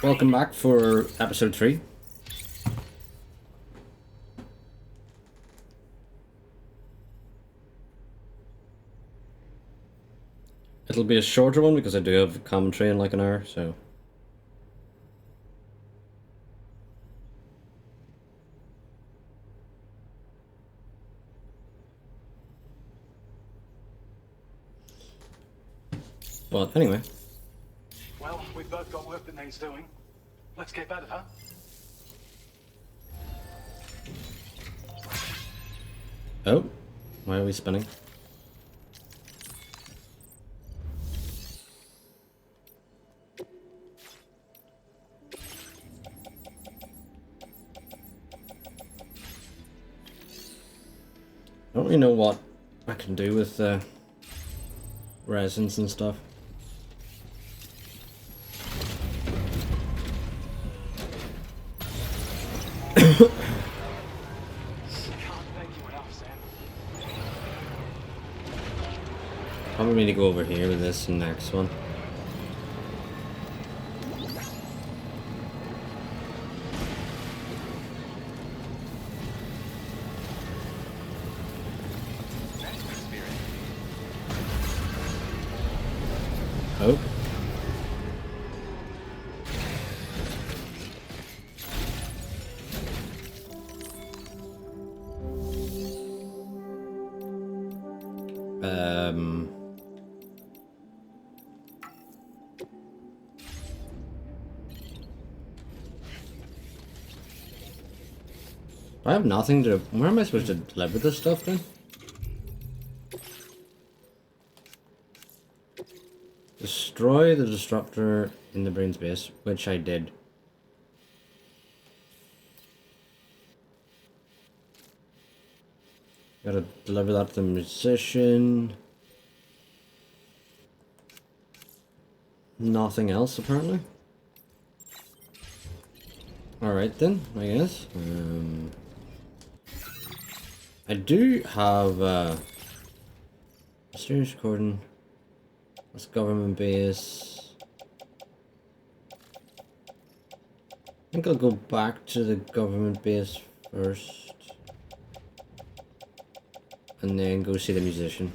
Welcome back for episode 3. It'll be a shorter one because I do have commentary in like an hour, so... But anyway. Well, we've both got work that needs doing. Let's get at it, huh? Oh, why are we spinning? I don't really know what I can do with resins and stuff. Probably need to go over here with this next one. Oh. I have nothing to... Where am I supposed to deliver this stuff then? Destroy the disruptor in the brain's base, which I did. Gotta deliver that to the musician. Nothing else, apparently. Alright then, I guess. I do have mysterious recording. That's government base. I think I'll go back to the government base first. And then go see the musician.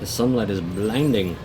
The sunlight is blinding.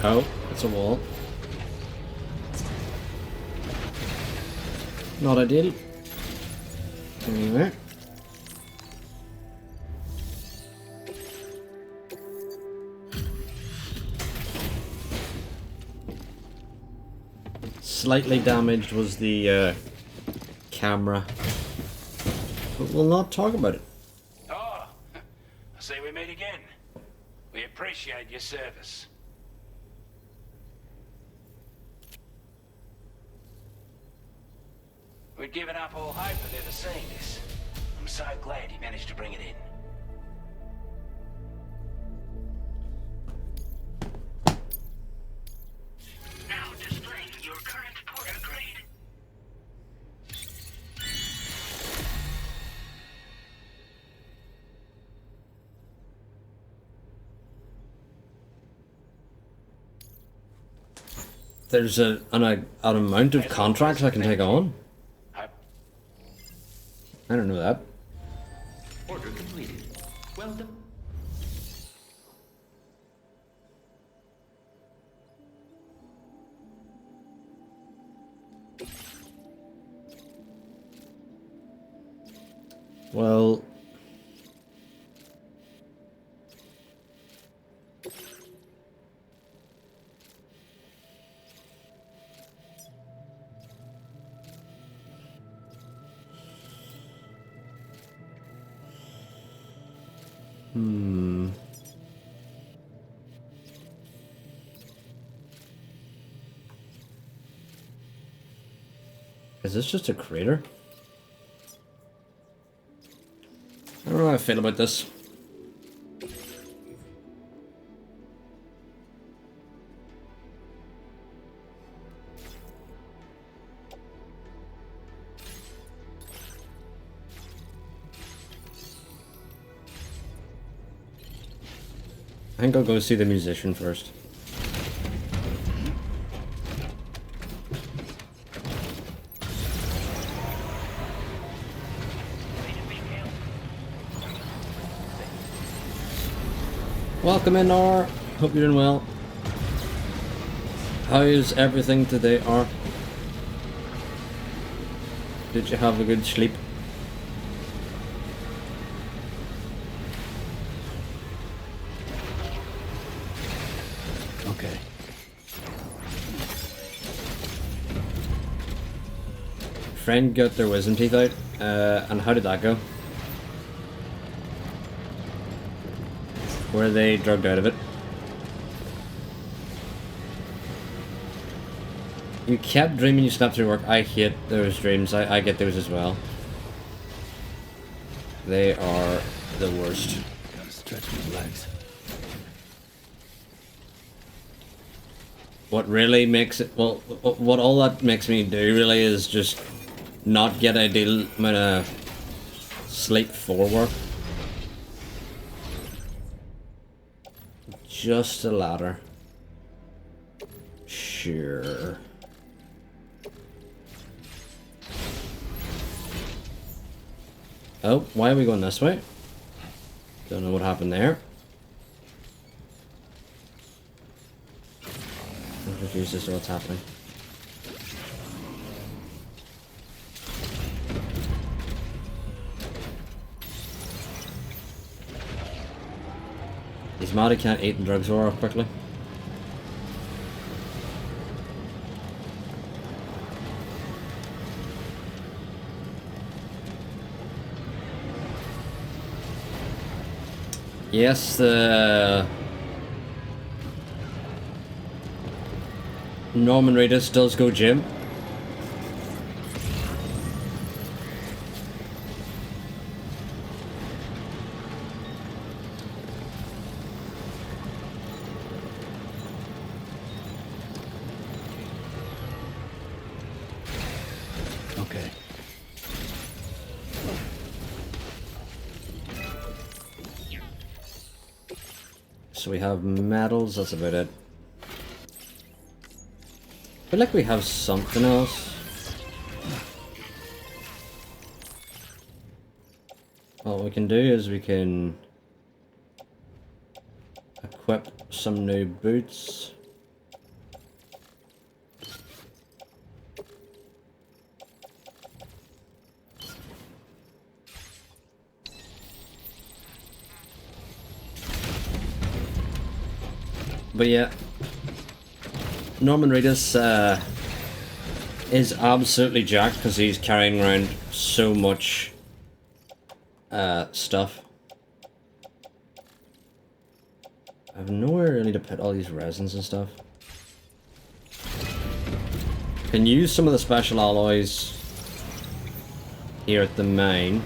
Oh, it's a wall. Not ideal. Anyway. Slightly damaged was the camera. But we'll not talk about it. Oh, I see we meet again. We appreciate your service. We'd given up all hope of ever seeing this. I'm so glad he managed to bring it in. Now displaying your current porter grade. There's an amount of contracts I can take on. I don't know that. Order completed. Well done. Well, is this just a crater? I don't know how I feel about this. I think I'll go see the musician first. Welcome in, R. Hope you're doing well. How is everything today, R? Did you have a good sleep? Okay. Friend got their wisdom teeth out, and how did that go? Were they drugged out of it? You kept dreaming you slept through work. I hate those dreams. I get those as well. They are the worst. Gotta stretch my legs. What really makes it, well, what all that makes me do really is just not get ideal amount of sleep for work. Just a ladder. Sure. Oh, why are we going this way? Don't know what happened there. I'm confused as to what's happening. He's mad he can't eat and drugs wore off quickly. Yes, the Norman Reedus does go gym. Okay. So we have medals, that's about it. I feel like we have something else. What we can do is we can equip some new boots. But yeah, Norman Reedus is absolutely jacked because he's carrying around so much stuff. I have nowhere really to put all these resins and stuff. Can use some of the special alloys here at the mine.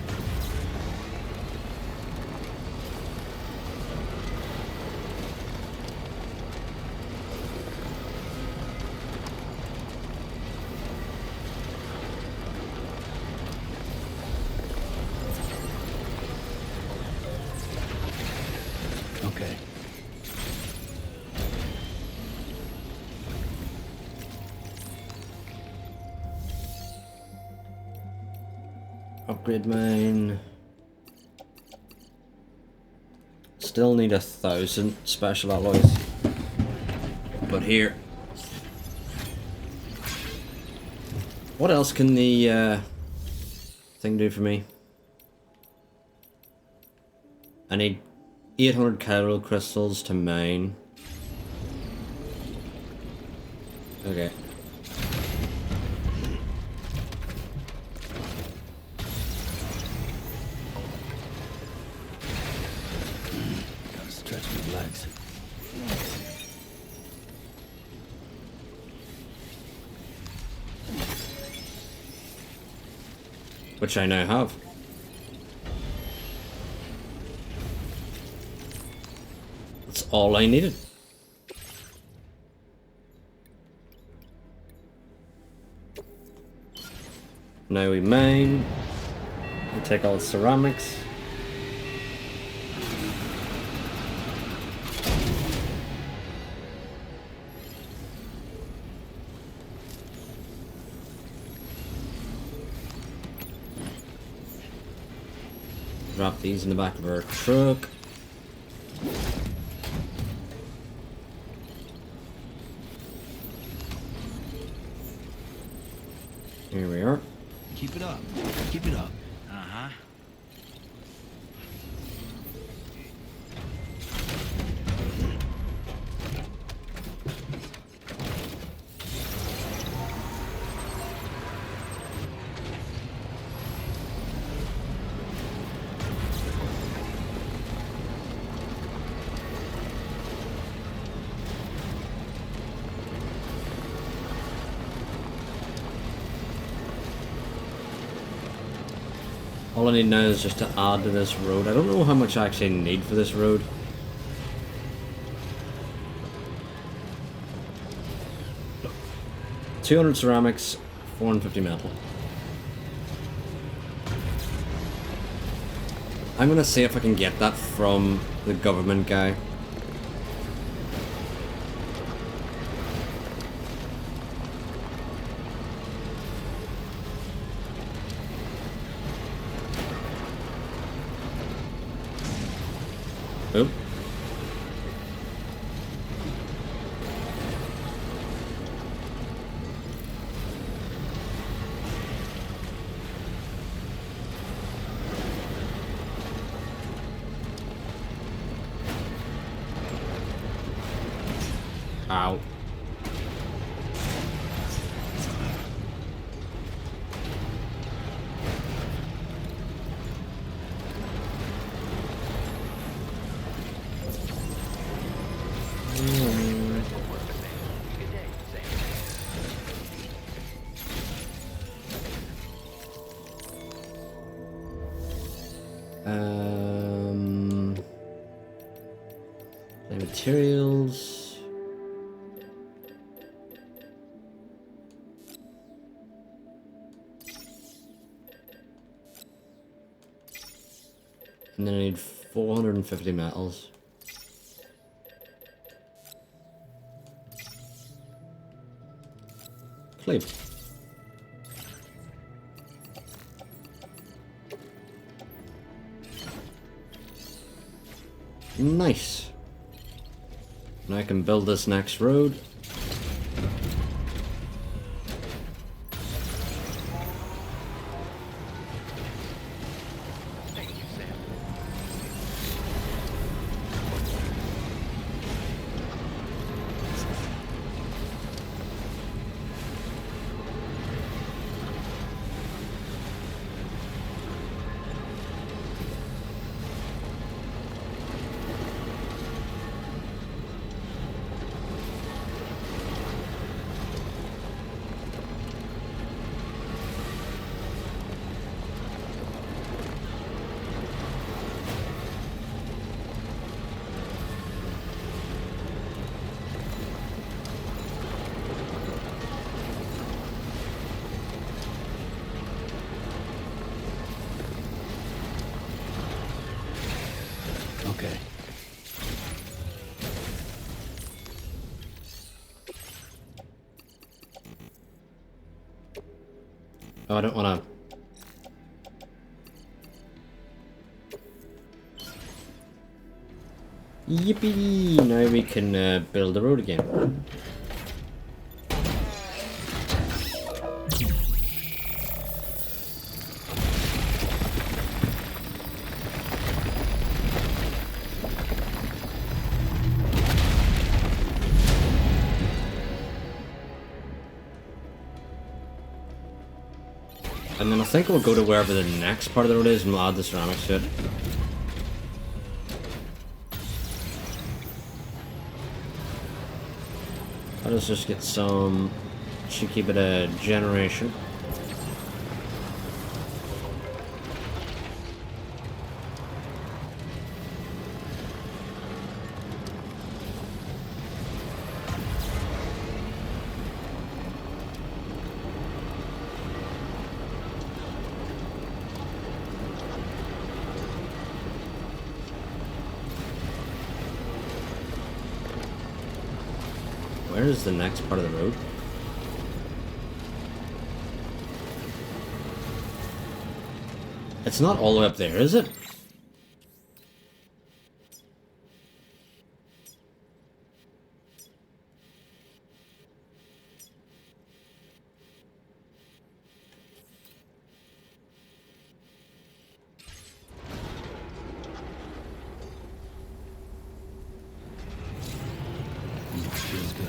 Upgrade mine. Still need 1,000 special alloys. But here. What else can the thing do for me? I need 800 chiral crystals to mine. Okay. Gotta stretch my legs. Which I now have. That's all I needed. Now we mine. We take all the ceramics. Drop these in the back of our truck. Here we are. Keep it up. Keep it up. Uh-huh. All I need now is just to add to this road. I don't know how much I actually need for this road. $200 ceramics, 450 metal. I'm gonna see if I can get that from the government guy. Oop. Ow. The materials. And then I need 450 metals. Cleave. Nice. Now I can build this next road. Okay. Oh, I don't want to Yippee! Now we can build the road again. And then I think we'll go to wherever the next part of the road is and we'll add the ceramics to it. Let's just get some... Should keep it a generation. Where is the next part of the road? It's not all the way up there, is it? Feels good.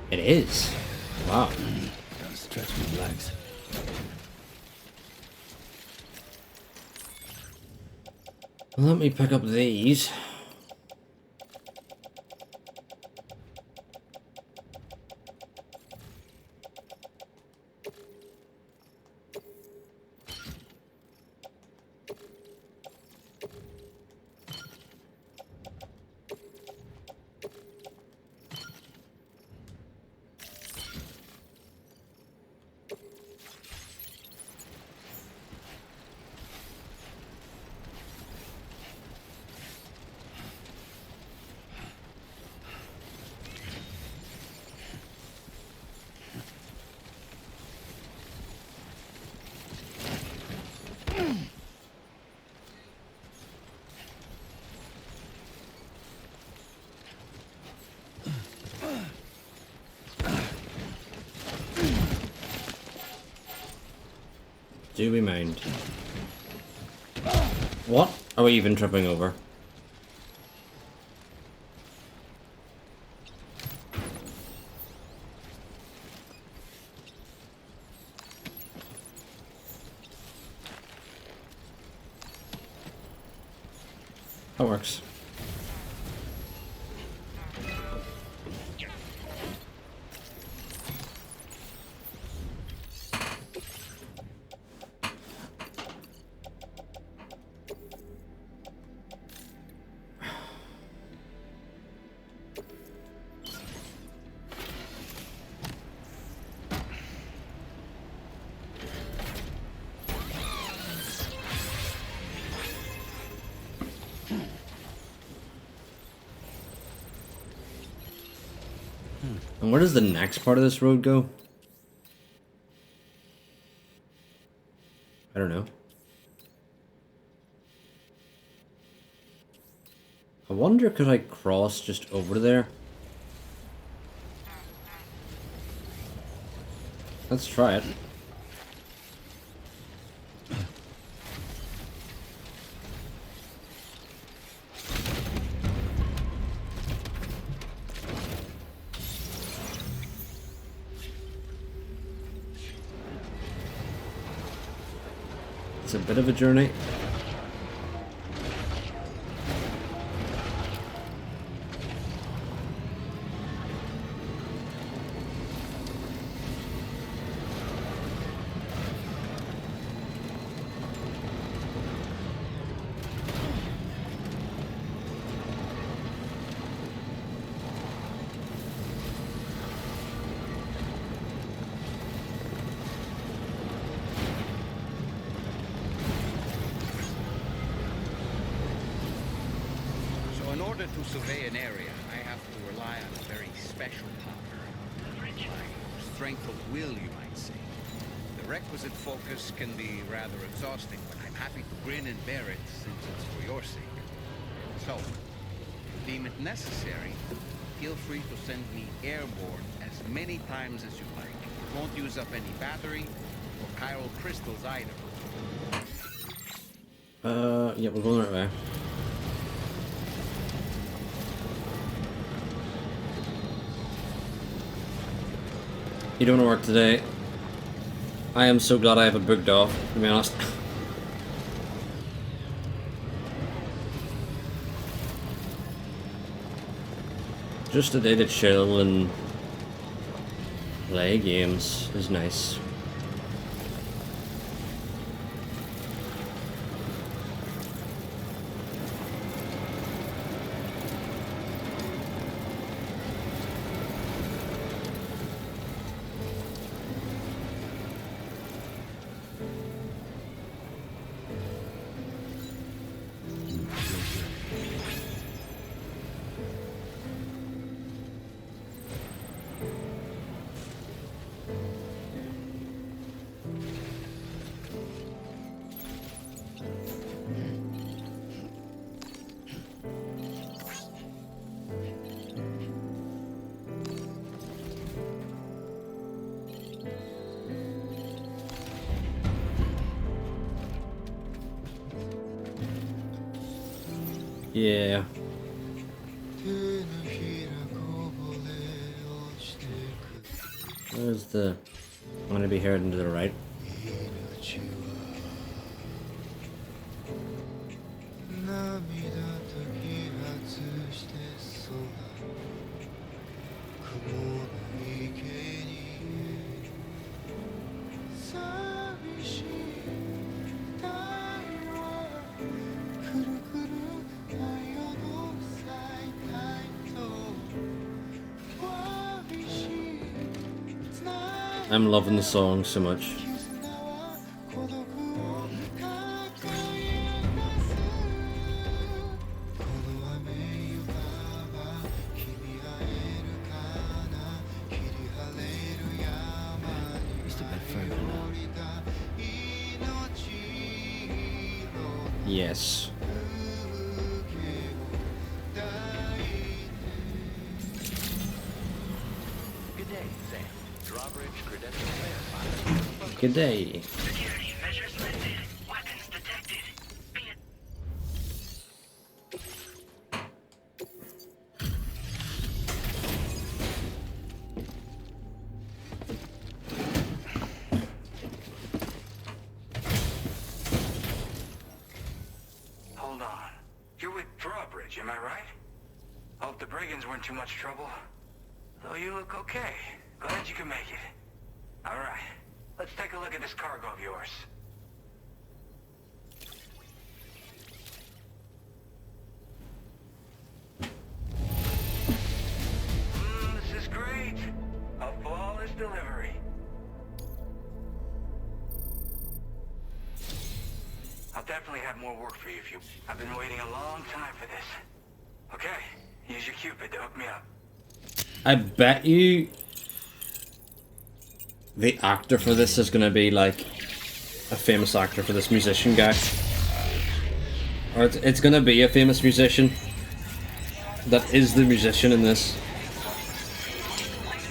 It is. Wow. Gotta stretch my legs. Let me pick up these. Do we mind? What are we even tripping over? That works. And where does the next part of this road go? I don't know. I wonder, could I cross just over there? Let's try it. It's a bit of a journey. order to survey an area, I have to rely on a very special power. Like strength of will, you might say. The requisite focus can be rather exhausting, but I'm happy to grin and bear it since it's for your sake. So, if you deem it necessary, feel free to send me airborne as many times as you like. It won't use up any battery or chiral crystals either. Yeah, we're going the right way. You don't want to work today. I am so glad I have it booked off, to be honest. Just a day to chill and play games is nice. Yeah. Where's the... I'm gonna be heading to the right. I'm loving the song so much. Just a bit further now. Yes. Good day, Sam. Drawbridge credential verified. Good day. Security measures lifted. Weapons detected. Hold on. You're with Drawbridge, am I right? Hope the brigands weren't too much trouble. Though you look okay. Glad you can make it. Alright. Let's take a look at this cargo of yours. This is great. A flawless delivery. I'll definitely have more work for you if you... I've been waiting a long time for this. Okay, use your Cupid to hook me up. I bet you the actor for this is gonna be like a famous actor for this musician guy. Or it's gonna be a famous musician that is the musician in this.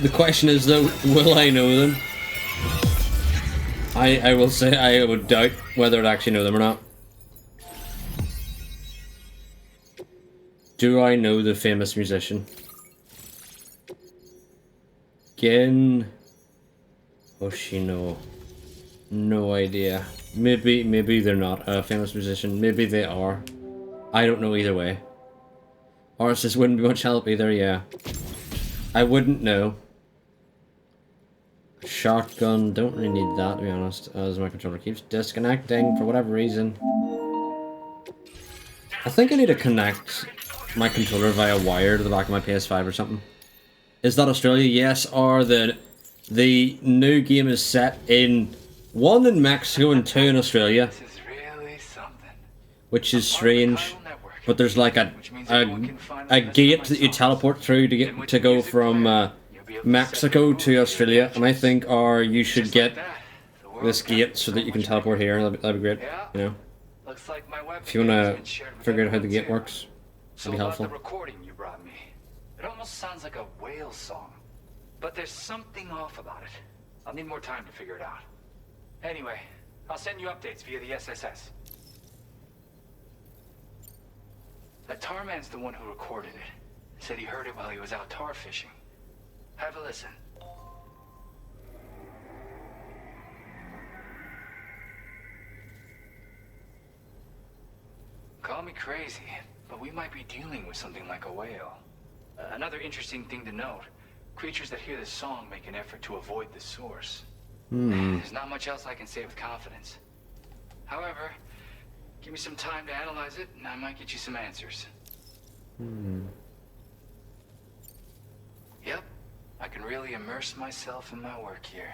The question is though, will I know them? I will say I would doubt whether I'd actually know them or not. Do I know the famous musician? Gen Oshino. No idea. Maybe they're not a famous musician. Maybe they are. I don't know either way. Ours just wouldn't be much help either, yeah. I wouldn't know. Shotgun, don't really need that to be honest, as my controller keeps disconnecting for whatever reason. I think I need to connect my controller via wire to the back of my PS5 or something. Is that Australia? Yes, or the new game is set in 1 in Mexico and 2 in Australia. This is really something. Which is strange. Network. but there's like Which means anyone a can find a the best gate of that my you songs. teleport through to And get with to the go music from player, you'll be able to Mexico set the to mood Australia, and I adventures. think, or you should Just get like that, the world this got gate so that you can much teleport bigger. here. That'd be great. Yeah. You know, Looks like my weapon if you game's wanna been shared with figure out how the everyone, gate too. works, So it'd be about helpful. the recording you brought me. It almost sounds like a whale song. But there's something off about it. I'll need more time to figure it out. Anyway, I'll send you updates via the SSS. That tar man's the one who recorded it. Said he heard it while he was out tar fishing. Have a listen. Call me crazy, but we might be dealing with something like a whale. Another interesting thing to note, creatures that hear this song make an effort to avoid the source. There's not much else I can say with confidence. However, give me some time to analyze it, and I might get you some answers. Yep, I can really immerse myself in my work here.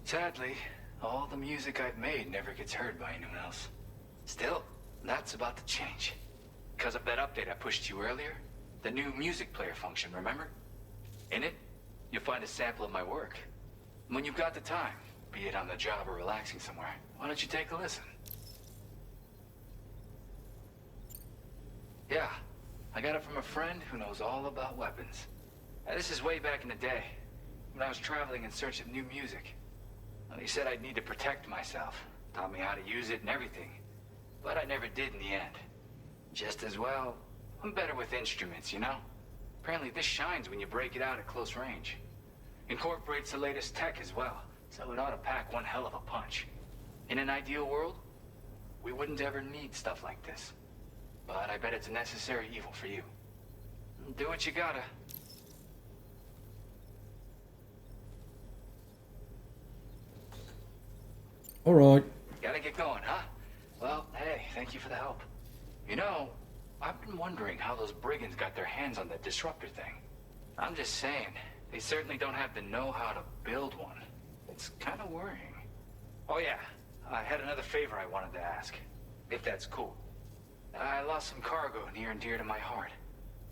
Sadly, all the music I've made never gets heard by anyone else. Still, that's about to change. Because of that update I pushed you earlier, the new music player function, remember? In it, you'll find a sample of my work. When you've got the time, be it on the job or relaxing somewhere, why don't you take a listen? Yeah, I got it from a friend who knows all about weapons. Now, this is way back in the day, when I was traveling in search of new music. Well, he said I'd need to protect myself, taught me how to use it and everything. But I never did in the end. Just as well, I'm better with instruments, you know? Apparently this shines when you break it out at close range. Incorporates the latest tech as well, so it ought to pack one hell of a punch. In an ideal world, we wouldn't ever need stuff like this. But I bet it's a necessary evil for you. Do what you gotta. Alright. Gotta get going, huh? Well, hey, thank you for the help. You know, I've been wondering how those brigands got their hands on that disruptor thing. I'm just saying, they certainly don't have the know-how to build one. It's kind of worrying. Oh yeah, I had another favor I wanted to ask, if that's cool. I lost some cargo near and dear to my heart,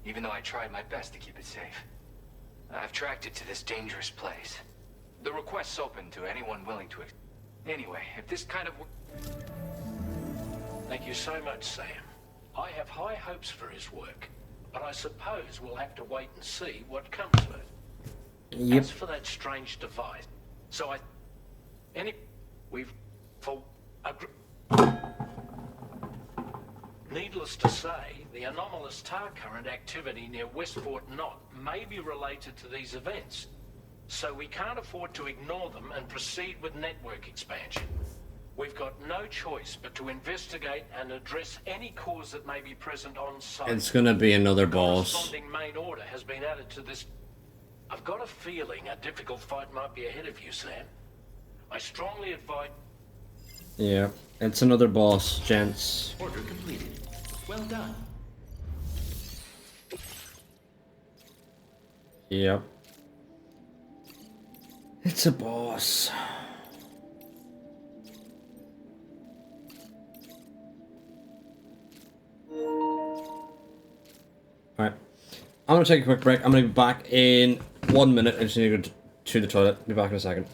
even though I tried my best to keep it safe. I've tracked it to this dangerous place. The request's open to anyone willing to... Anyway, if this kind of... Thank you so much, Sam. I have high hopes for his work, but I suppose we'll have to wait and see what comes of it. Yep. As for that strange device, Needless to say, the anomalous tar current activity near Westport Knot may be related to these events, so we can't afford to ignore them and proceed with network expansion. We've got no choice but to investigate and address any cause that may be present on site. It's gonna be another A boss. corresponding main order has been added to this. I've got a feeling a difficult fight might be ahead of you, Sam. I strongly advise... Yeah, it's another boss, gents. Order completed. Well done. Yep. It's a boss. Alright. I'm gonna take a quick break. I'm gonna be back in 1 minute. I just need to go to the toilet. Be back in a second.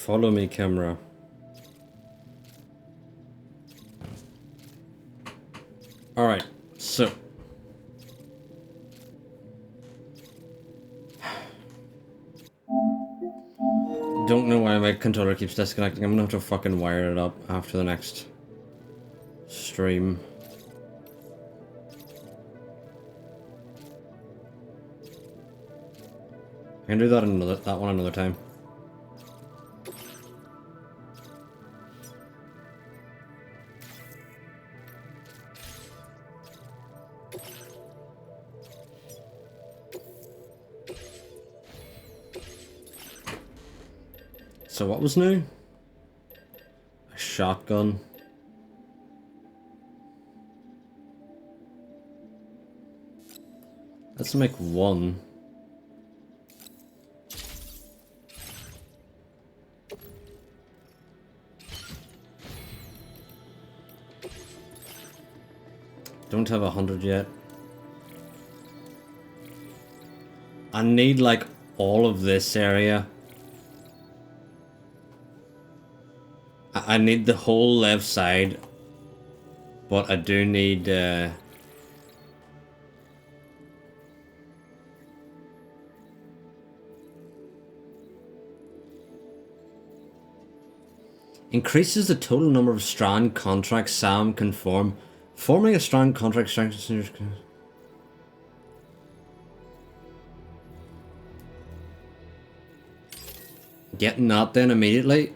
Follow me, camera. Alright, so. Don't know why my controller keeps disconnecting. I'm gonna have to fucking wire it up after the next stream. I can do that another time. So what was new? A shotgun. Let's make one. Don't have 100 yet. I need like all of this area. I need the whole left side, but I do need increases the total number of strand contracts Sam can form. Forming a strand contract strengthens. Getting that then immediately.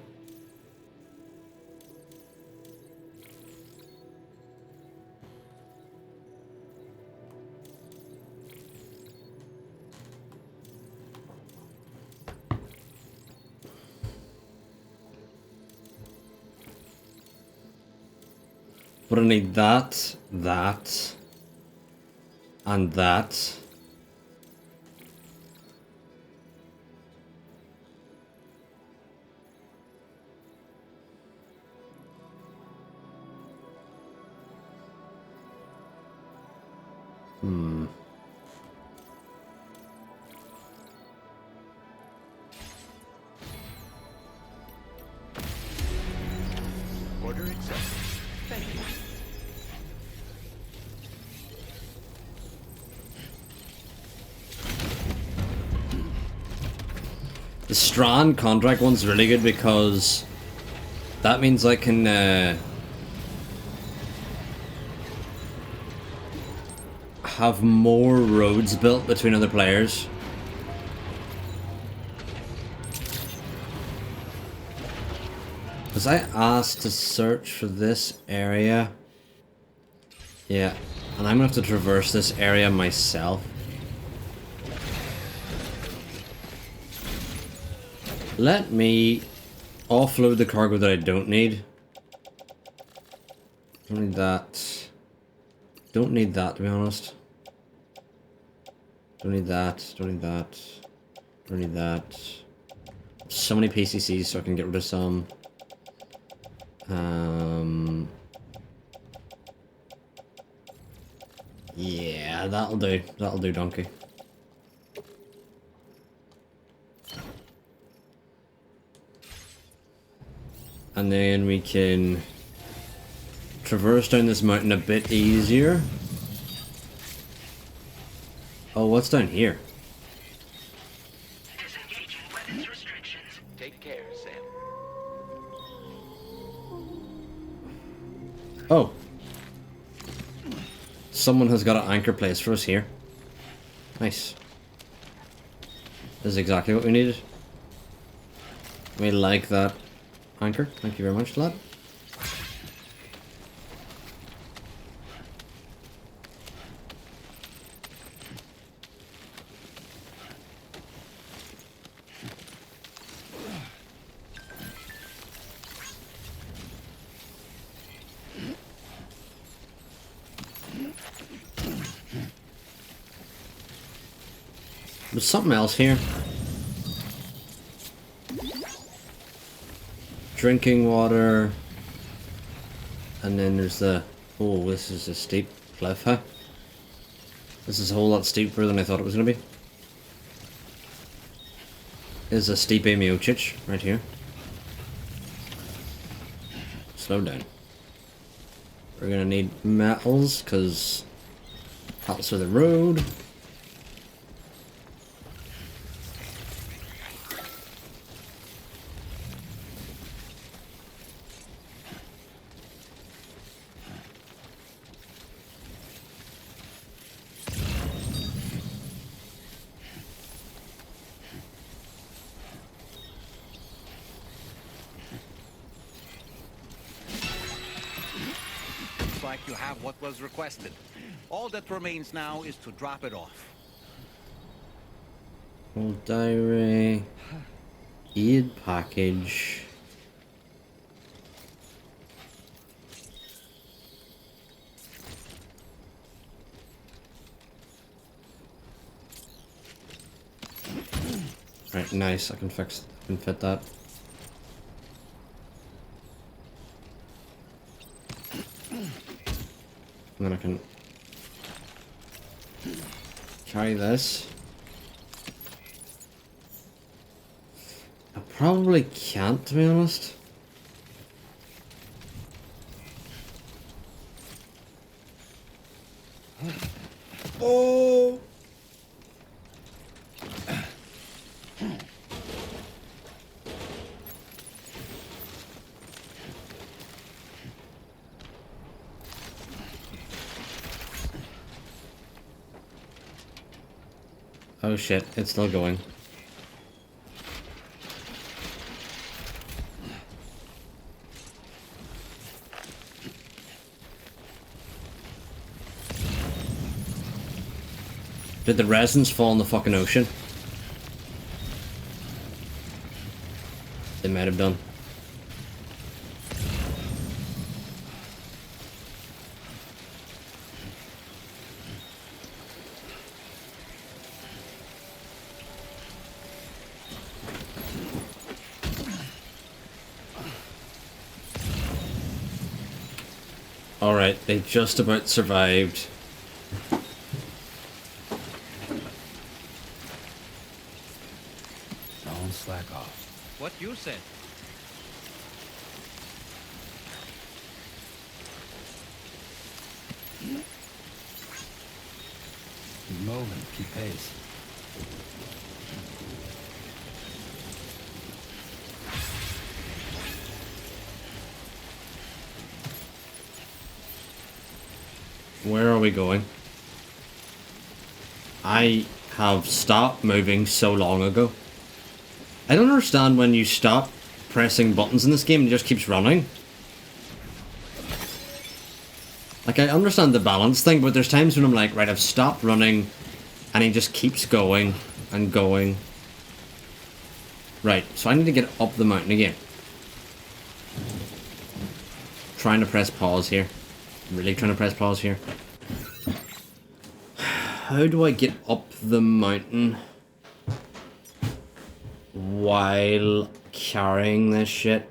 But I need that, that, and that. Order accepted. Thank you. The strand contract one's really good because that means I can have more roads built between other players. Was I asked to search for this area? Yeah, and I'm gonna have to traverse this area myself. Let me offload the cargo that I don't need. Don't need that. Don't need that, to be honest. Don't need that. Don't need that. Don't need that. So many PCCs, so I can get rid of some. Yeah, that'll do. That'll do, donkey. And then we can traverse down this mountain a bit easier. Oh, what's down here? Disengaging weapons restrictions. Take care, Sam. Oh. Someone has got an anchor place for us here. Nice. This is exactly what we needed. We like that anchor. Thank you very much, lad. There's something else here. Drinking water. And then there's the... Oh, this is a steep cliff, huh? This is a whole lot steeper than I thought it was going to be. There's a steep Miocic right here. slow down. We're gonna need metals, because that's for the road. Looks like you have what was requested. All that remains now is to drop it off. Old diary. Aid package. Right, nice. I can fit that. And then I can carry this. I probably can't, to be honest. Oh! Oh shit, it's still going. Did the resins fall in the fucking ocean? They might have done. Alright, they just about survived. Don't slack off. What you said. Keep moving, keep pace. Where are we going? I have stopped moving so long ago. I don't understand when you stop pressing buttons in this game and it just keeps running. Like, I understand the balance thing, but there's times when I'm like, right, I've stopped running and he just keeps going and going. Right, so I need to get up the mountain again. Trying to press pause here. Really trying to press pause here. How do I get up the mountain while carrying this shit?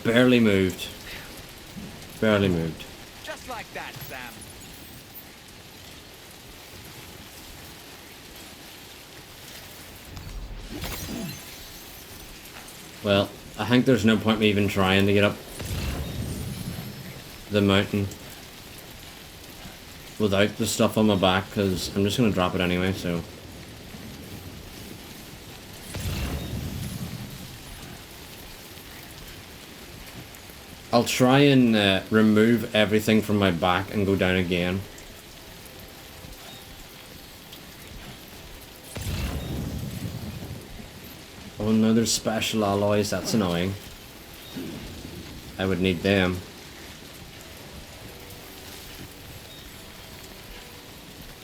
Barely moved. Barely moved. Just like that, Sam. Well, I think there's no point me even trying to get up the mountain without the stuff on my back, because I'm just going to drop it anyway, so... I'll try and remove everything from my back and go down again. Oh no, there's special alloys, that's annoying. I would need them.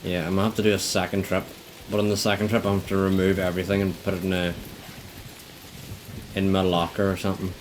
Yeah, I'm gonna have to do a second trip. But on the second trip I have to remove everything and put it in my locker or something.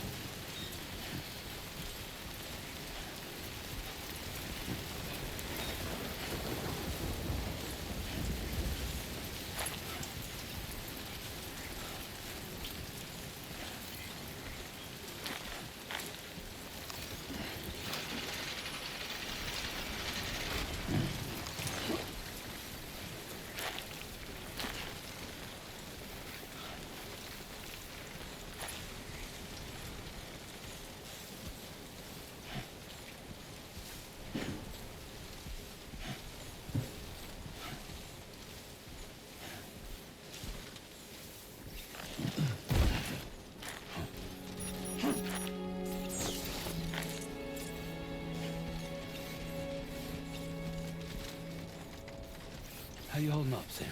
How you holding up, Sam?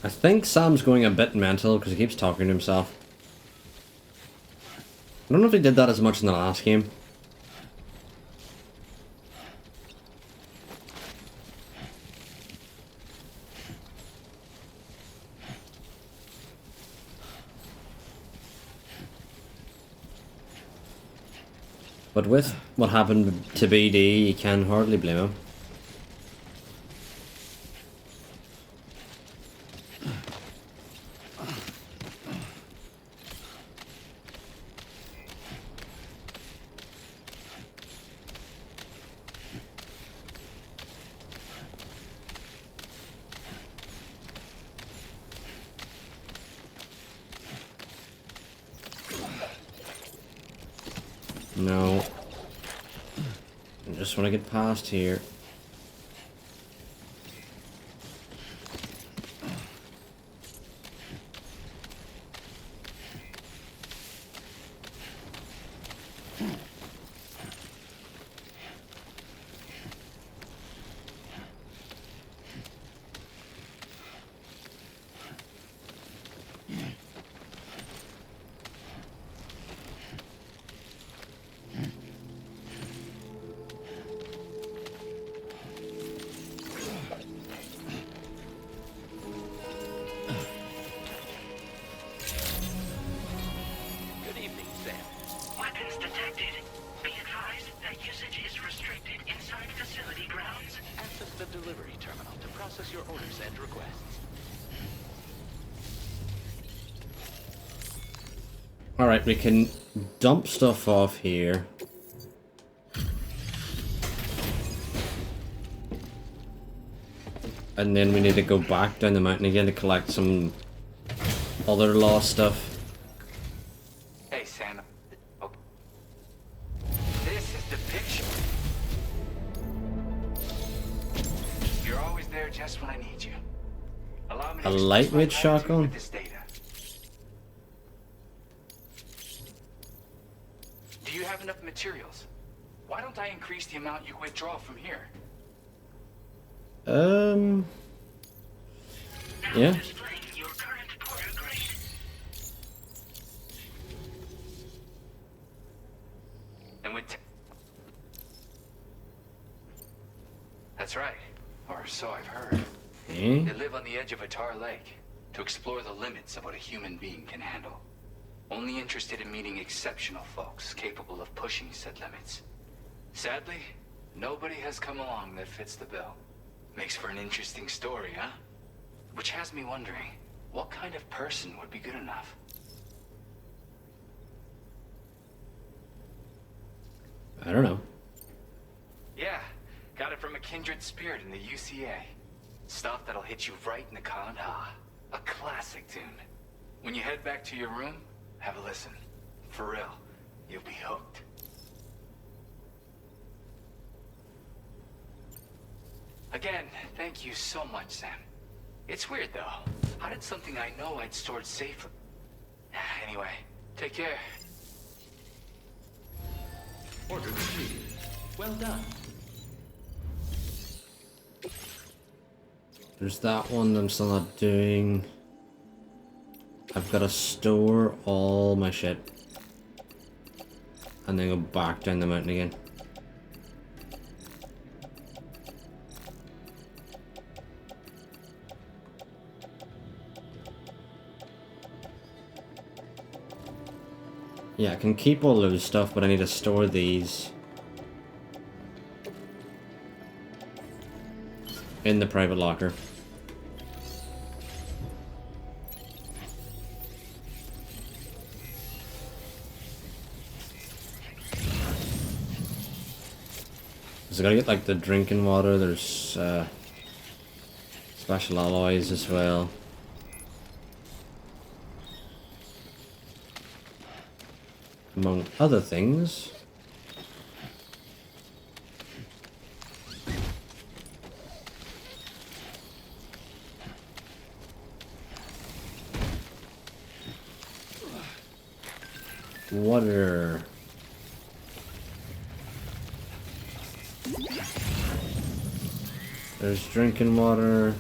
I think Sam's going a bit mental because he keeps talking to himself. I don't know if he did that as much in the last game. But with what happened to BD, you can hardly blame him. No. I just want to get past here. Good evening, Sam. Weapons detected. Be advised that usage is restricted inside facility grounds. Access the delivery terminal to process your orders and requests. Alright, we can dump stuff off here. And then we need to go back down the mountain again to collect some other lost stuff. Hey, Sam. Oh. This is the picture. You're always there just when I need you. Allow me to A express lightweight my gratitude shotgun? with this data. Do you have enough materials? Why don't I increase the amount you withdraw from here? Yeah. Displaying your current porter grade. And with That's right. Or so I've heard. Eh? They live on the edge of a tar lake to explore the limits of what a human being can handle. Only interested in meeting exceptional folks capable of pushing said limits. Sadly, nobody has come along that fits the bill. Makes for an interesting story, huh? Which has me wondering, what kind of person would be good enough? I don't know. Yeah, got it from a kindred spirit in the UCA. Stuff that'll hit you right in the con ha. A classic tune. When you head back to your room, have a listen. For real, you'll be hooked. Again, thank you so much, Sam. It's weird, though. How did something I know I'd stored safely... Anyway, take care. Order completed. Well done. There's that one that I'm still not doing. I've got to store all my shit. And then go back down the mountain again. Yeah, I can keep all those stuff, but I need to store these in the private locker. So I gotta get like the drinking water, there's special alloys as well. Among other things. Water. There's drinking water.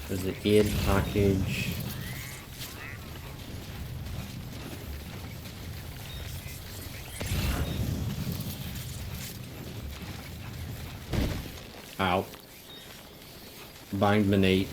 There's the aid package. Ow. Banged my knee.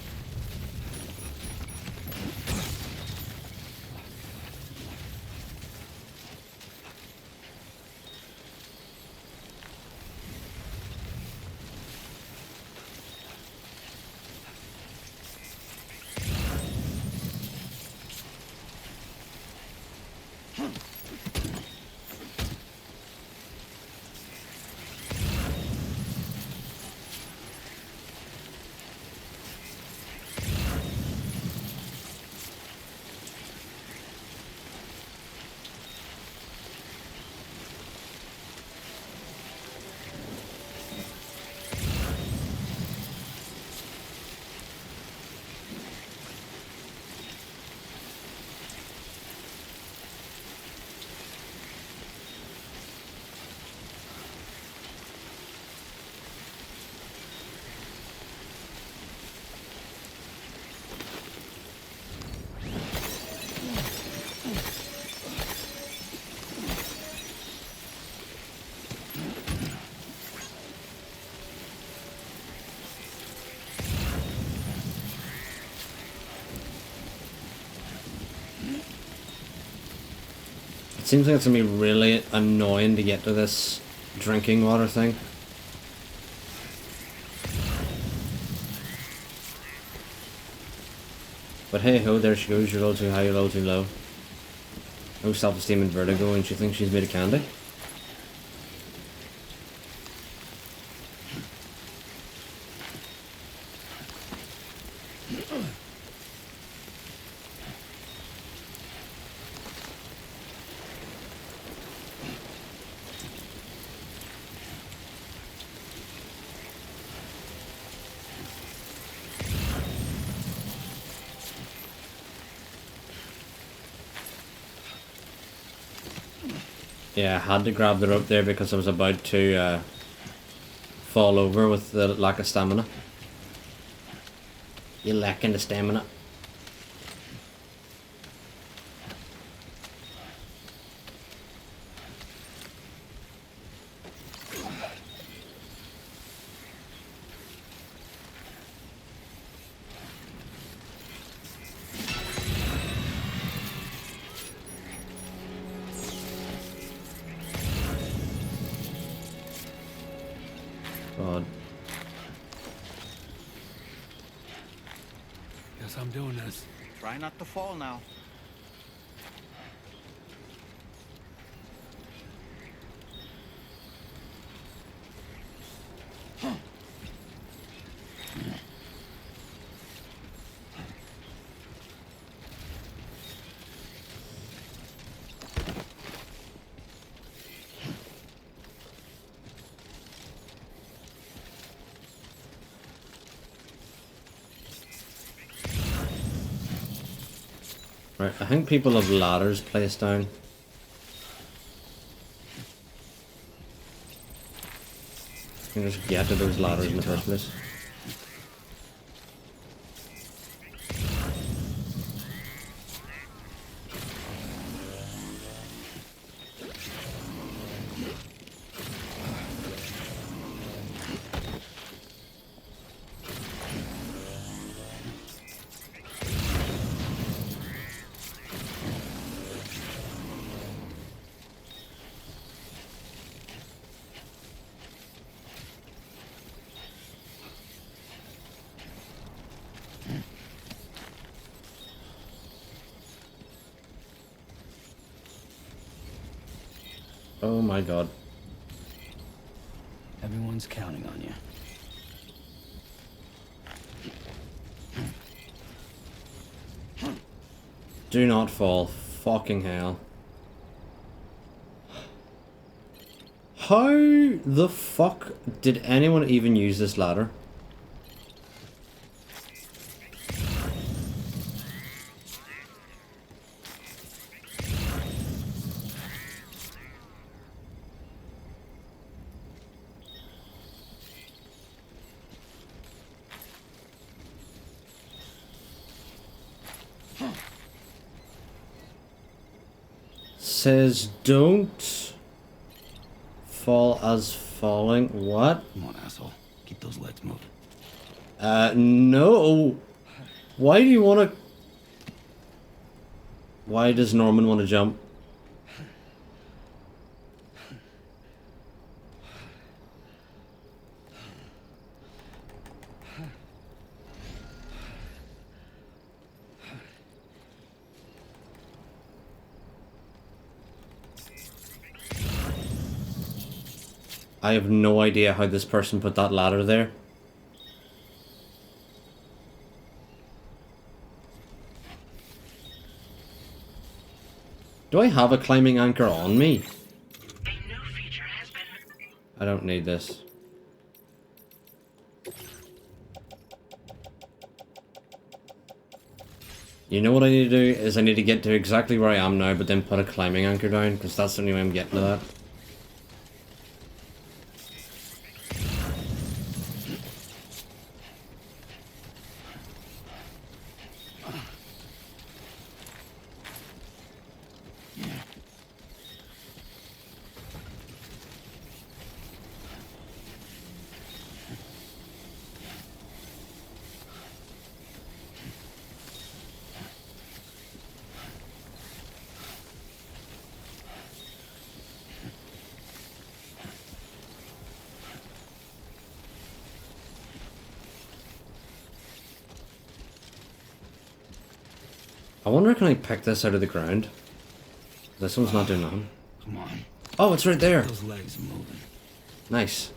It seems like it's gonna be really annoying to get to this drinking water thing. But hey ho, there she goes, you're a little too high, you're a little too low. No self-esteem and vertigo, and she thinks she's made of candy. Yeah, I had to grab the rope there because I was about to fall over with the lack of stamina. You're lacking the stamina. God. Guess I'm doing this. Try not to fall now. Right, I think people have ladders placed down. You can just get to those ladders in the first place. Oh my god. Everyone's counting on you. Do not fall. Fucking hell. How the fuck did anyone even use this ladder? Says don't fall as falling. What? Come on, asshole. Keep those legs moving. No. Why do you want to... Why does Norman want to jump? I have no idea how this person put that ladder there. Do I have a climbing anchor on me? A new feature has been... I don't need this. You know what I need to do is I need to get to exactly where I am now, but then put a climbing anchor down, because that's the only way I'm getting to that. I wonder, can I pick this out of the ground? This one's not doing nothing. Come on. Oh, it's right there. Those legs moving. Nice.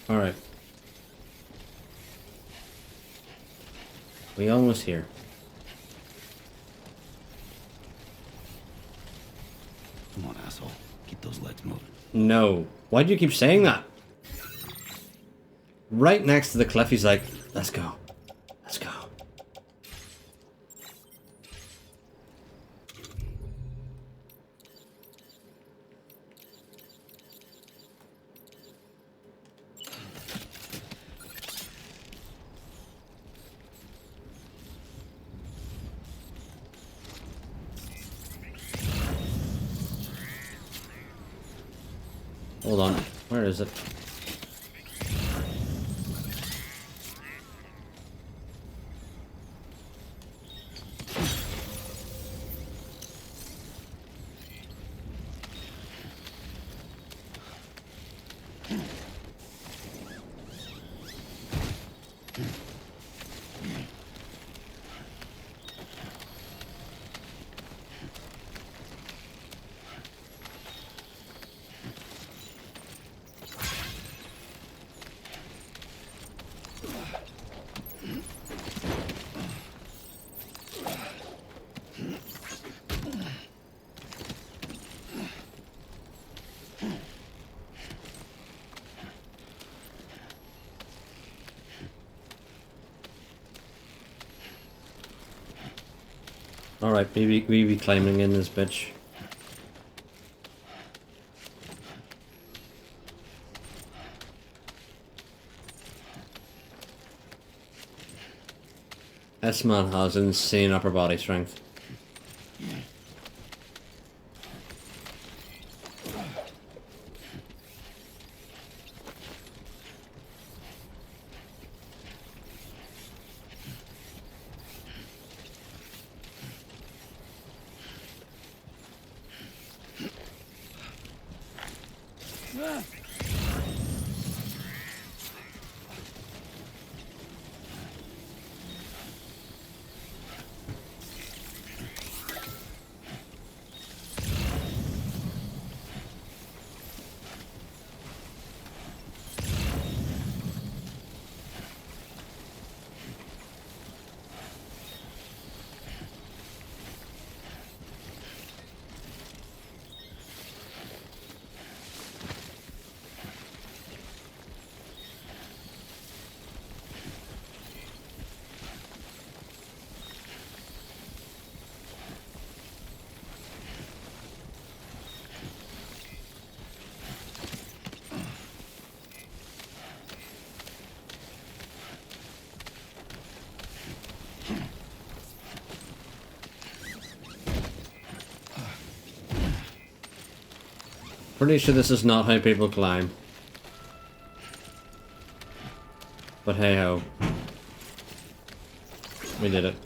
Alright. We almost here. Come on, asshole. Keep those legs moving. No. Why do you keep saying that? Right next to the cliff, he's like, let's go. Let's go. Hold on. Where is it? Alright, we be climbing in this bitch. This man has insane upper body strength. pretty sure this is not how people climb. But hey ho. We did it.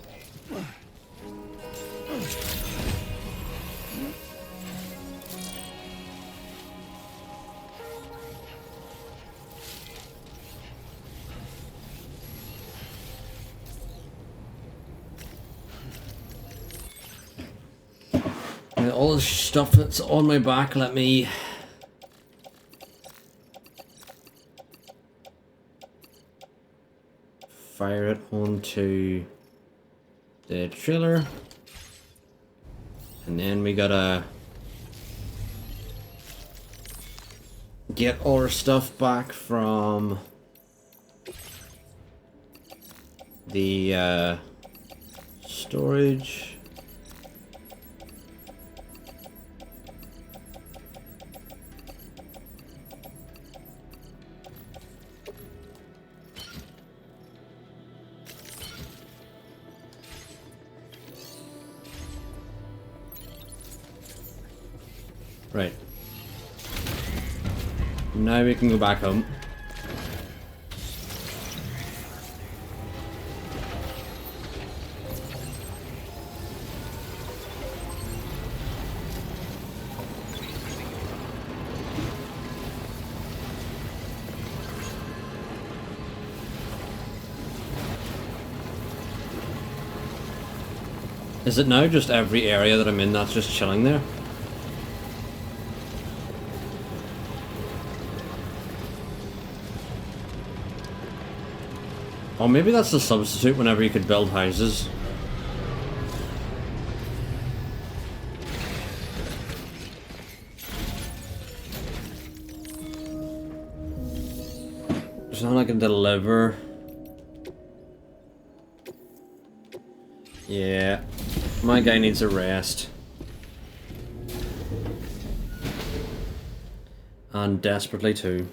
And all this stuff that's on my back, let me fire it onto the trailer. And then we gotta get all our stuff back from the storage. Right. Now we can go back home. Is it now just every area that I'm in that's just chilling there? Or maybe that's the substitute whenever you could build houses. There's nothing I can deliver. Yeah, my guy needs a rest. And desperately too.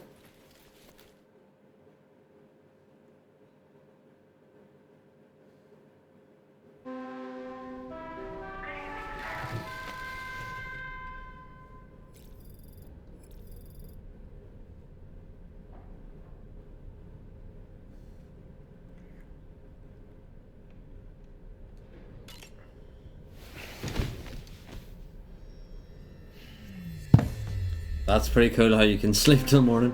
That's pretty cool how you can sleep till morning.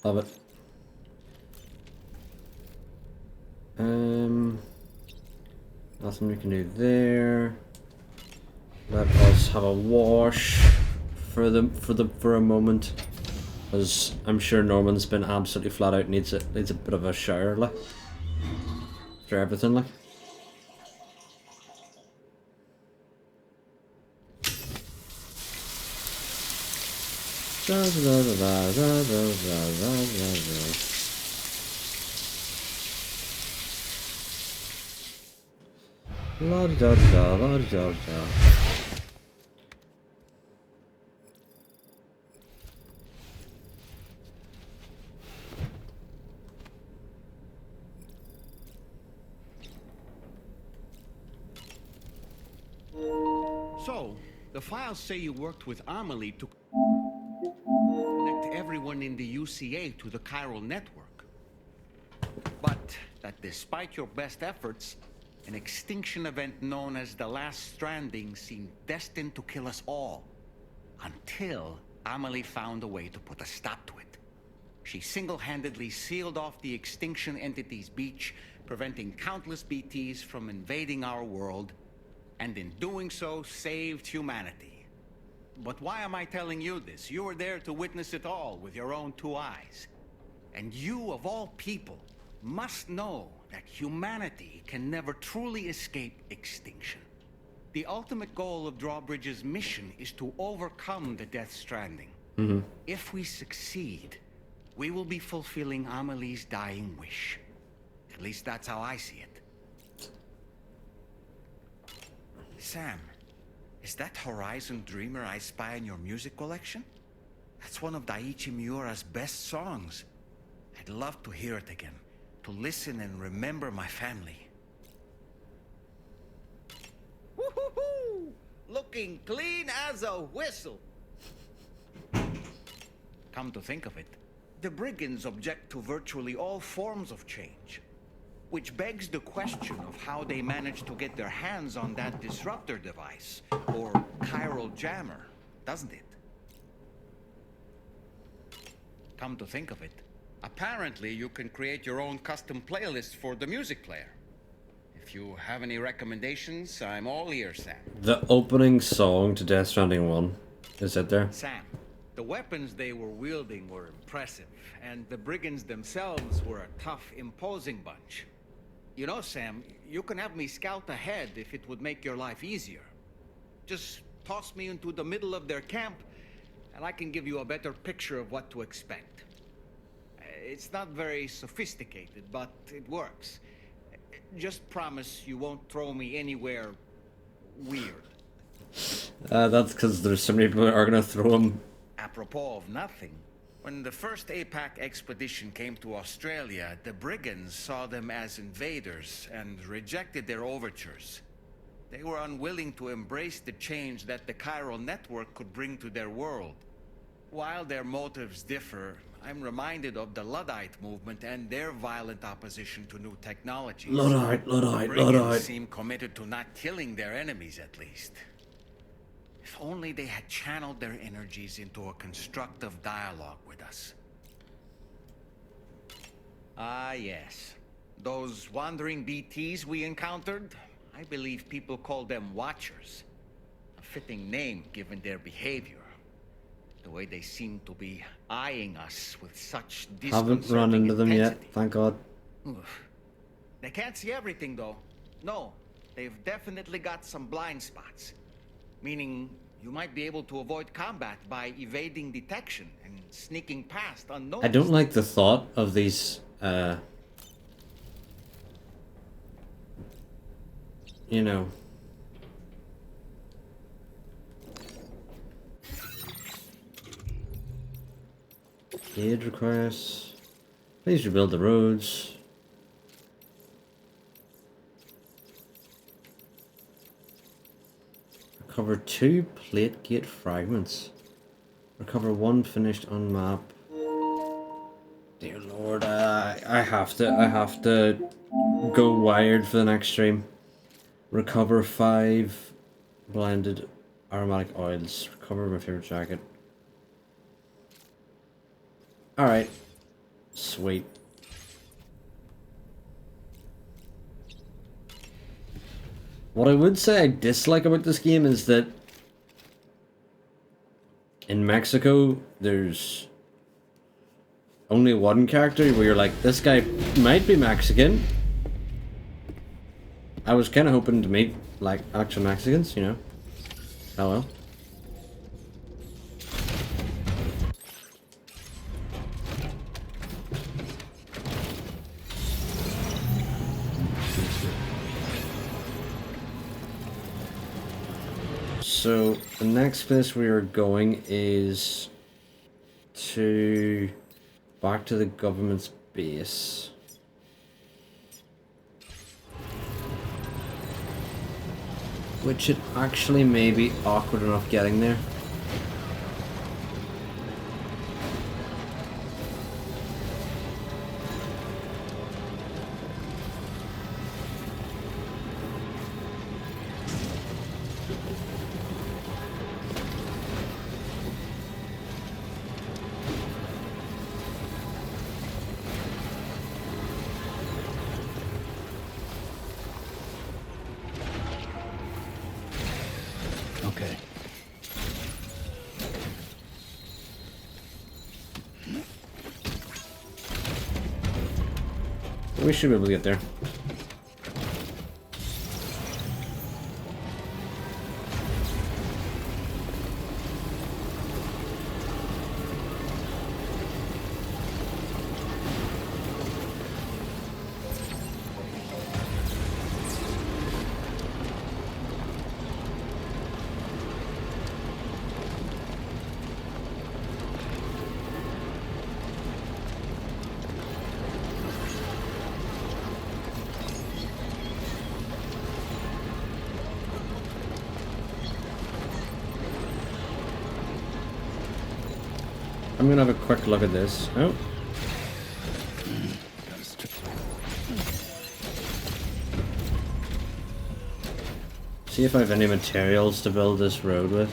Love it. Nothing we can do there. Let us have a wash for a moment, because I'm sure Norman's been absolutely flat out. Needs a bit of a shower, like, after everything, like. Da, da, da, da, da, da, da, da, da. La da da la da da. So, the files say you worked with Amelie to connect everyone in the UCA to the chiral network. But that despite your best efforts, an extinction event known as the Last Stranding seemed destined to kill us all. Until Amelie found a way to put a stop to it. She single-handedly sealed off the extinction entity's beach, preventing countless BTs from invading our world, and in doing so, saved humanity. But why am I telling you this? You were there to witness it all with your own 2 eyes. And you, of all people, must know that humanity can never truly escape extinction. The ultimate goal of Drawbridge's mission is to overcome the Death Stranding. If we succeed, we will be fulfilling Amelie's dying wish. At least that's how I see it. Sam, is that Horizon Dreamer I spy in your music collection? That's one of Daiichi Miura's best songs. I'd love to hear it again, to listen and remember my family. Woo-hoo-hoo! Looking clean as a whistle. Come to think of it, the brigands object to virtually all forms of change. Which begs the question of how they managed to get their hands on that disruptor device, or chiral jammer, doesn't it? Come to think of it, apparently you can create your own custom playlist for the music player. If you have any recommendations, I'm all ears, Sam. The opening song to Death Stranding 1 is it there? Sam, the weapons they were wielding were impressive, and the brigands themselves were a tough, imposing bunch. You know, Sam, you can have me scout ahead if it would make your life easier. Just toss me into the middle of their camp, and I can give you a better picture of what to expect. It's not very sophisticated, but it works. Just promise you won't throw me anywhere weird. That's because there's so many people that are gonna throw him. Apropos of nothing, when the first APAC expedition came to Australia, the brigands saw them as invaders and rejected their overtures. They were unwilling to embrace the change that the chiral network could bring to their world. While their motives differ, I'm reminded of the Luddite movement and their violent opposition to new technologies. Luddite. Brigands seem committed to not killing their enemies, at least. If only they had channeled their energies into a constructive dialogue with us. Ah, yes. Those wandering BTs we encountered, I believe people call them Watchers. A fitting name given their behavior. The way they seem to be eyeing us with such Haven't run into them yet, thank God. Oof. They can't see everything, though. No, they've definitely got some blind spots. Meaning, you might be able to avoid combat by evading detection and sneaking past unnoticed. I don't like the thought of these, you know. Aid requests. Please rebuild the roads. Recover 2 plate gate fragments. Recover 1 finished on map. Dear Lord, I have to go wired for the next stream. Recover 5 blended aromatic oils. Recover my favorite jacket. Alright. Sweet. What I would say I dislike about this game is that in Mexico, there's only one character where you're like, this guy might be Mexican. I was kind of hoping to meet, like, actual Mexicans, you know? Oh well. So, the next place we are going is back to the government's base. Which it actually may be awkward enough getting there. We should be able to get there. I'm gonna have a quick look at this. Oh. See if I have any materials to build this road with.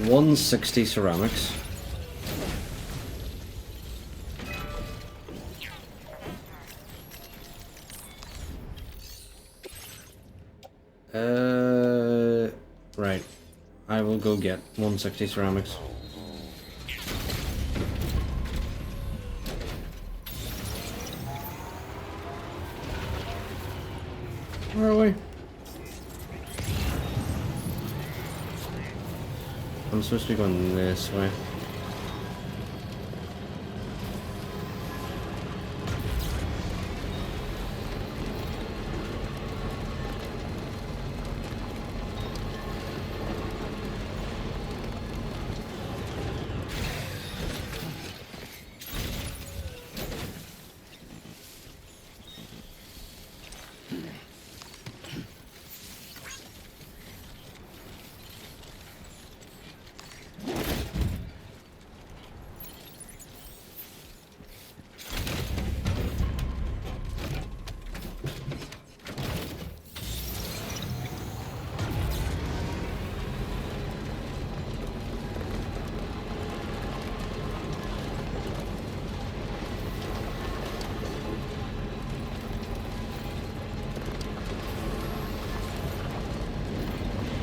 $160 ceramics. Right. I will go get 160 ceramics. Where are we? I'm supposed to be going this way.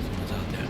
Someone's out there.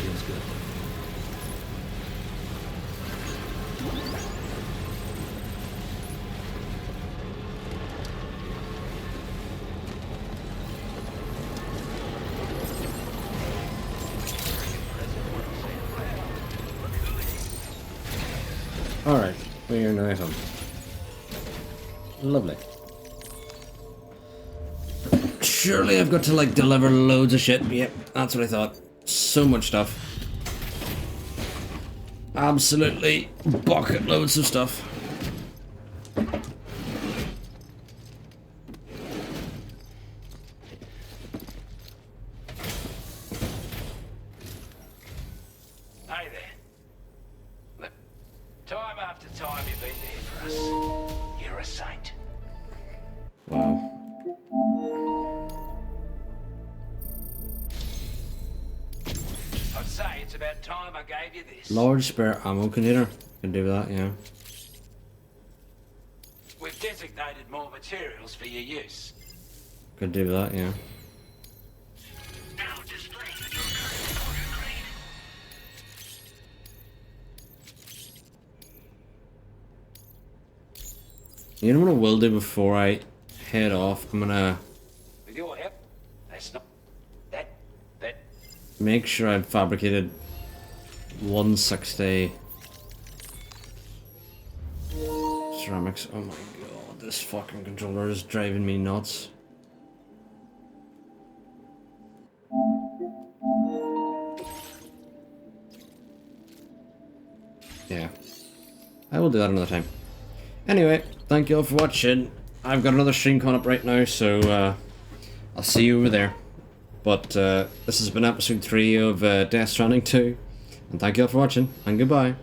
Feels good. Alright, we are now home. Lovely. Surely I've got to like deliver loads of shit. Yep, that's what I thought. So much stuff. Absolutely bucket loads of stuff. Hey there. Look, time after time you've been there for us. You're a saint. about time I gave you this. Large spare ammo container. Can do that, yeah. We've designated more materials for your use. Could do that, yeah. Now displaying your current order grade. You know what I will do before I head off? I'm gonna With your help, that's not... That... make sure I've fabricated 160 ceramics. Oh my god, this fucking controller is driving me nuts. Yeah, I will do that another time. Anyway, thank you all for watching. I've got another stream coming up right now, so I'll see you over there. But this has been episode 3 of Death Stranding 2, and thank you all for watching, and goodbye.